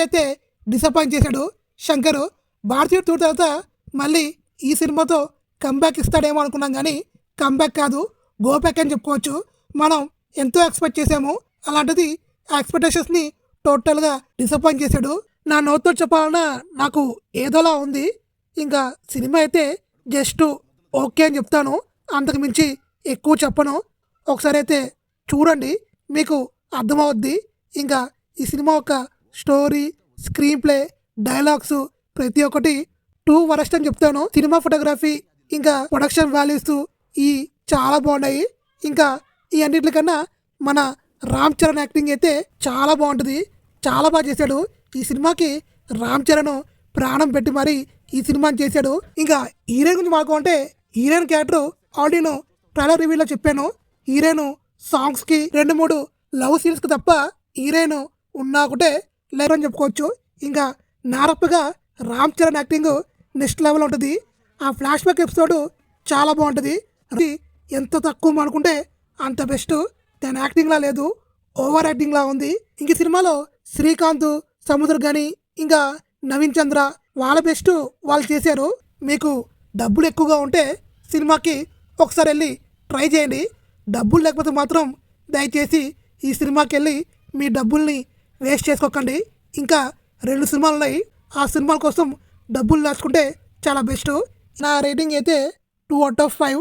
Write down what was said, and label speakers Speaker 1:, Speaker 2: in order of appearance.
Speaker 1: అయితే డిసప్పాయింట్ చేశాడు శంకర్. భారతీయుడు 2 తర్వాత మళ్ళీ ఈ సినిమాతో కంబ్యాక్ ఇస్తాడేమో అనుకున్నాం, కానీ కంబ్యాక్ కాదు, గో బ్యాక్ అని చెప్పుకోవచ్చు. మనం ఎంతో ఎక్స్పెక్ట్ చేసాము, అలాంటిది ఆ ఎక్స్పెక్టేషన్స్ని టోటల్గా డిసప్పాయింట్ చేశాడు. నా నోట్తో చెప్పాలన్నా నాకు ఏదోలా ఉంది. ఇంకా సినిమా అయితే జస్ట్ ఓకే అని చెప్తాను, అంతకు మించి ఎక్కువ చెప్పను. ఒకసారి అయితే చూడండి, మీకు అర్థమవుద్ది. ఇంకా ఈ సినిమా ఒక స్టోరీ, స్క్రీన్ ప్లే, డైలాగ్స్ ప్రతి ఒక్కటి 2 వరస్ట్ అని చెప్తాను. సినిమా ఫోటోగ్రఫీ ఇంకా ప్రొడక్షన్ వాల్యూస్ ఈ చాలా బాగున్నాయి. ఇంకా ఈ అన్నింటికన్నా మన రామ్ చరణ్ యాక్టింగ్ అయితే చాలా బాగుంటుంది, చాలా బాగా చేశాడు. ఈ సినిమాకి రామ్ చరణ్ ప్రాణం పెట్టి మరీ ఈ సినిమాని చేశాడు. ఇంకా హీరోయిన్ గురించి మాట్లాడుకుంటే హీరోయిన్ క్యారెక్టర్ ఆల్రెడీ నేను ట్రైలర్ రివ్యూలో చెప్పాను. హీరోయిన్ సాంగ్స్కి 2-3 లవ్ సీన్స్కి తప్ప హీరోయిన్ ఉన్నా ఒకటే లేరని చెప్పుకోవచ్చు. ఇంకా నారప్పగా Ram Charan acting next level ఉంటుంది. ఆ ఫ్లాష్ బ్యాక్ ఎపిసోడ్ చాలా బాగుంటుంది. అది ఎంత తక్కువ అనుకుంటే అంత బెస్ట్. తన యాక్టింగ్లా లేదు, ఓవర్ యాక్టింగ్లా ఉంది. ఇంక సినిమాలో శ్రీకాంత్, సముద్రగని ఇంకా నవీన్ చంద్ర వాళ్ళ బెస్ట్ వాళ్ళు చేశారు. మీకు డబ్బులు ఎక్కువగా ఉంటే సినిమాకి ఒకసారి వెళ్ళి ట్రై చేయండి. డబ్బులు లేకపోతే మాత్రం దయచేసి ఈ సినిమాకి వెళ్ళి మీ డబ్బుల్ని వేస్ట్ చేసుకోకండి. ఇంకా 2 సినిమాలు ఉన్నాయి, ఆ సినిమాల కోసం డబ్బులు దాచుకుంటే చాలా బెస్ట్. నా రేటింగ్ అయితే 2/5.